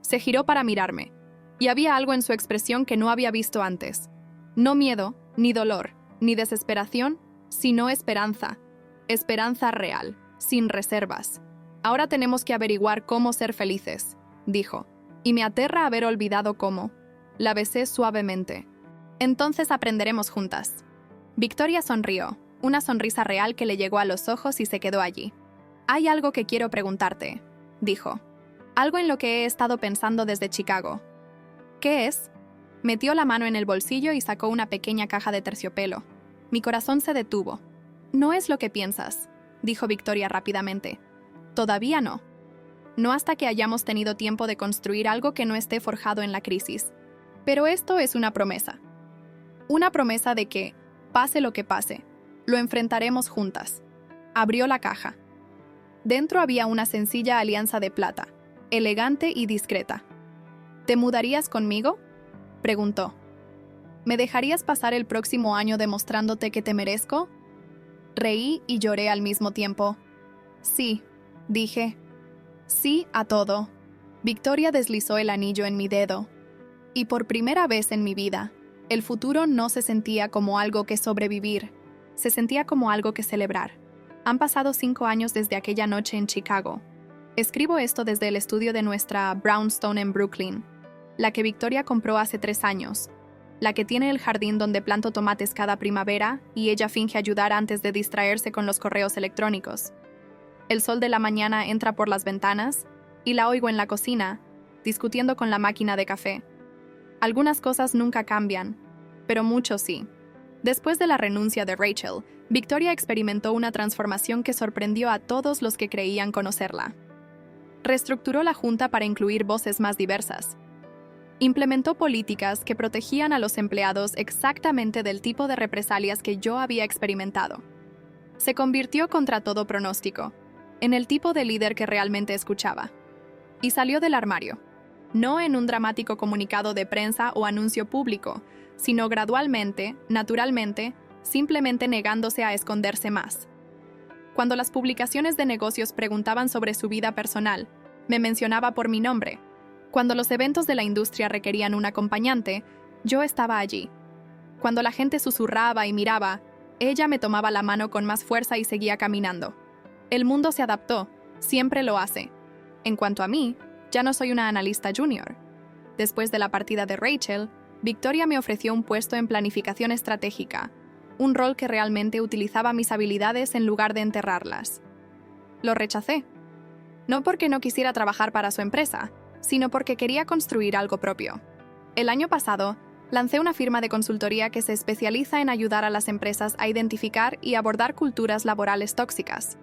Se giró para mirarme, y había algo en su expresión que no había visto antes. No miedo, ni dolor, ni desesperación, sino esperanza. Esperanza real, sin reservas. «Ahora tenemos que averiguar cómo ser felices», dijo, y me aterra haber olvidado cómo. La besé suavemente. «Entonces aprenderemos juntas». Victoria sonrió, una sonrisa real que le llegó a los ojos y se quedó allí. «Hay algo que quiero preguntarte», dijo. «Algo en lo que he estado pensando desde Chicago». «¿Qué es?». Metió la mano en el bolsillo y sacó una pequeña caja de terciopelo. Mi corazón se detuvo. «No es lo que piensas», dijo Victoria rápidamente. «Todavía no. No hasta que hayamos tenido tiempo de construir algo que no esté forjado en la crisis. Pero esto es una promesa. Una promesa de que, pase lo que pase, lo enfrentaremos juntas». Abrió la caja. Dentro había una sencilla alianza de plata, elegante y discreta. «¿Te mudarías conmigo?», preguntó. «¿Me dejarías pasar el próximo año demostrándote que te merezco?». Reí y lloré al mismo tiempo. «Sí», dije. «Sí a todo». Victoria deslizó el anillo en mi dedo. Y por primera vez en mi vida, el futuro no se sentía como algo que sobrevivir, se sentía como algo que celebrar. Han pasado 5 años desde aquella noche en Chicago. Escribo esto desde el estudio de nuestra Brownstone en Brooklyn, la que Victoria compró hace 3 años, la que tiene el jardín donde planto tomates cada primavera y ella finge ayudar antes de distraerse con los correos electrónicos. El sol de la mañana entra por las ventanas y la oigo en la cocina, discutiendo con la máquina de café. Algunas cosas nunca cambian, pero mucho sí. Después de la renuncia de Rachel, Victoria experimentó una transformación que sorprendió a todos los que creían conocerla. Reestructuró la Junta para incluir voces más diversas. Implementó políticas que protegían a los empleados exactamente del tipo de represalias que yo había experimentado. Se convirtió contra todo pronóstico, en el tipo de líder que realmente escuchaba. Y salió del armario, no en un dramático comunicado de prensa o anuncio público, sino gradualmente, naturalmente, simplemente negándose a esconderse más. Cuando las publicaciones de negocios preguntaban sobre su vida personal, me mencionaba por mi nombre. Cuando los eventos de la industria requerían un acompañante, yo estaba allí. Cuando la gente susurraba y miraba, ella me tomaba la mano con más fuerza y seguía caminando. El mundo se adaptó, siempre lo hace. En cuanto a mí, ya no soy una analista junior. Después de la partida de Rachel, Victoria me ofreció un puesto en planificación estratégica, un rol que realmente utilizaba mis habilidades en lugar de enterrarlas. Lo rechacé. No porque no quisiera trabajar para su empresa, sino porque quería construir algo propio. El año pasado, lancé una firma de consultoría que se especializa en ayudar a las empresas a identificar y abordar culturas laborales tóxicas.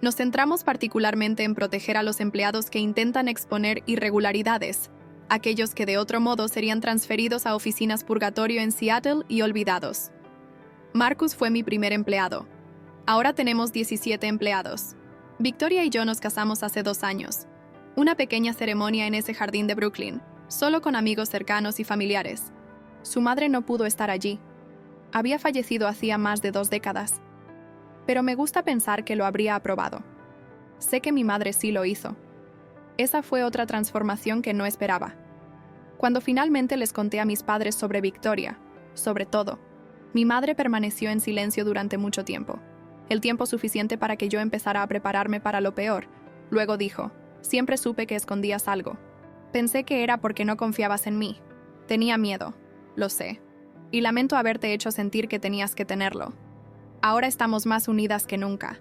Nos centramos particularmente en proteger a los empleados que intentan exponer irregularidades, aquellos que de otro modo serían transferidos a oficinas purgatorio en Seattle y olvidados. Marcus fue mi primer empleado. Ahora tenemos 17 empleados. Victoria y yo nos casamos hace 2 años. Una pequeña ceremonia en ese jardín de Brooklyn, solo con amigos cercanos y familiares. Su madre no pudo estar allí. Había fallecido hacía más de 2 décadas. pero me gusta pensar que lo habría aprobado. Sé que mi madre sí lo hizo. Esa fue otra transformación que no esperaba. Cuando finalmente les conté a mis padres sobre Victoria, sobre todo, mi madre permaneció en silencio durante mucho tiempo. El tiempo suficiente para que yo empezara a prepararme para lo peor. Luego dijo, siempre supe que escondías algo. Pensé que era porque no confiabas en mí. Tenía miedo, lo sé. Y lamento haberte hecho sentir que tenías que tenerlo. Ahora estamos más unidas que nunca.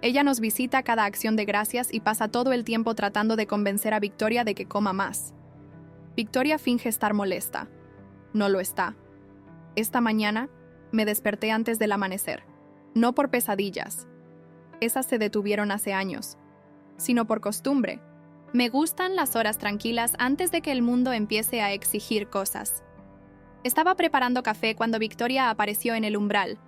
Ella nos visita cada acción de gracias y pasa todo el tiempo tratando de convencer a Victoria de que coma más. Victoria finge estar molesta. No lo está. Esta mañana me desperté antes del amanecer. No por pesadillas. Esas se detuvieron hace años. Sino por costumbre. Me gustan las horas tranquilas antes de que el mundo empiece a exigir cosas. Estaba preparando café cuando Victoria apareció en el umbral,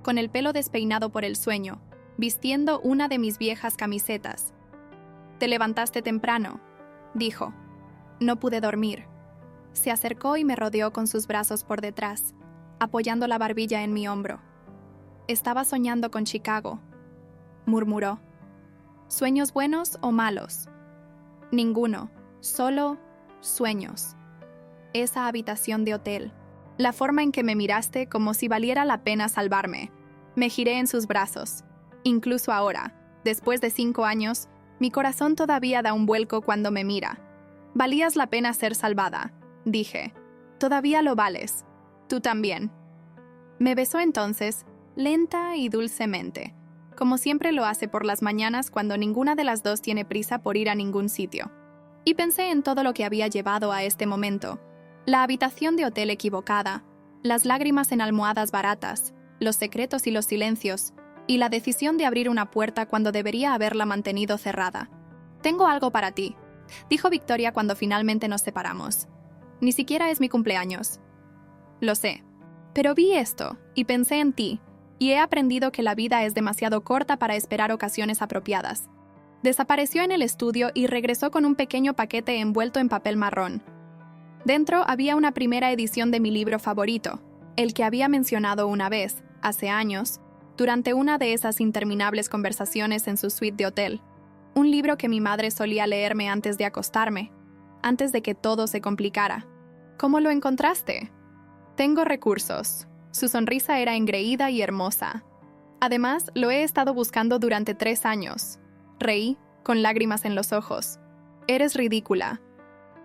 con el pelo despeinado por el sueño, vistiendo una de mis viejas camisetas. «Te levantaste temprano», dijo. No pude dormir. Se acercó y me rodeó con sus brazos por detrás, apoyando la barbilla en mi hombro. «Estaba soñando con Chicago», murmuró. «¿Sueños buenos o malos?» «Ninguno, solo sueños». Esa habitación de hotel, la forma en que me miraste como si valiera la pena salvarme. Me giré en sus brazos. Incluso ahora, después de 5 años, mi corazón todavía da un vuelco cuando me mira. «Valías la pena ser salvada», dije. «Todavía lo vales. Tú también». Me besó entonces, lenta y dulcemente, como siempre lo hace por las mañanas cuando ninguna de las dos tiene prisa por ir a ningún sitio. Y pensé en todo lo que había llevado a este momento. La habitación de hotel equivocada, las lágrimas en almohadas baratas, los secretos y los silencios, y la decisión de abrir una puerta cuando debería haberla mantenido cerrada. «Tengo algo para ti», dijo Victoria cuando finalmente nos separamos. «Ni siquiera es mi cumpleaños». «Lo sé, pero vi esto y pensé en ti, y he aprendido que la vida es demasiado corta para esperar ocasiones apropiadas». Desapareció en el estudio y regresó con un pequeño paquete envuelto en papel marrón. Dentro había una primera edición de mi libro favorito, el que había mencionado una vez, hace años, durante una de esas interminables conversaciones en su suite de hotel. Un libro que mi madre solía leerme antes de acostarme, antes de que todo se complicara. «¿Cómo lo encontraste?» «Tengo recursos». Su sonrisa era engreída y hermosa. «Además, lo he estado buscando durante 3 años». Reí, con lágrimas en los ojos. «Eres ridícula».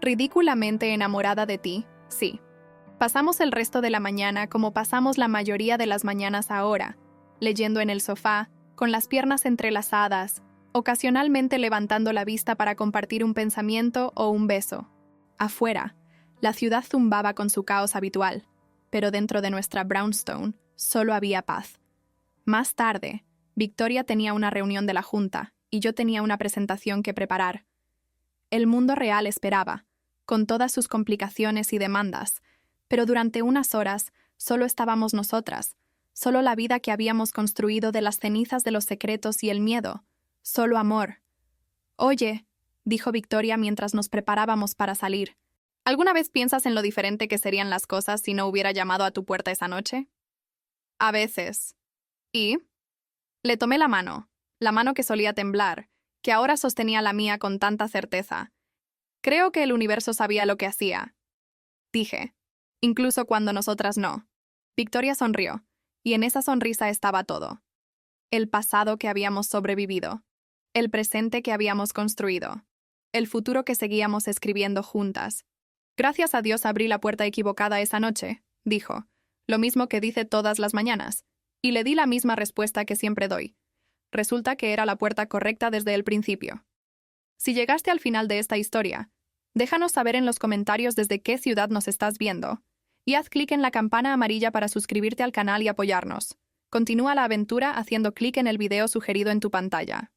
«Ridículamente enamorada de ti, sí». Pasamos el resto de la mañana como pasamos la mayoría de las mañanas ahora, leyendo en el sofá, con las piernas entrelazadas, ocasionalmente levantando la vista para compartir un pensamiento o un beso. Afuera, la ciudad zumbaba con su caos habitual, pero dentro de nuestra brownstone solo había paz. Más tarde, Victoria tenía una reunión de la junta y yo tenía una presentación que preparar. El mundo real esperaba, con todas sus complicaciones y demandas, pero durante unas horas solo estábamos nosotras, solo la vida que habíamos construido de las cenizas de los secretos y el miedo, solo amor. «Oye», dijo Victoria mientras nos preparábamos para salir, ¿alguna vez piensas en lo diferente que serían las cosas si no hubiera llamado a tu puerta esa noche? «A veces». «¿Y?» Le tomé la mano que solía temblar, que ahora sostenía la mía con tanta certeza. «Creo que el universo sabía lo que hacía», dije, incluso cuando nosotras no. Victoria sonrió, y en esa sonrisa estaba todo. El pasado que habíamos sobrevivido, el presente que habíamos construido, el futuro que seguíamos escribiendo juntas. «Gracias a Dios abrí la puerta equivocada esa noche», dijo, lo mismo que dice todas las mañanas, y le di la misma respuesta que siempre doy. Resulta que era la puerta correcta desde el principio. Si llegaste al final de esta historia, déjanos saber en los comentarios desde qué ciudad nos estás viendo, y haz clic en la campana amarilla para suscribirte al canal y apoyarnos. Continúa la aventura haciendo clic en el video sugerido en tu pantalla.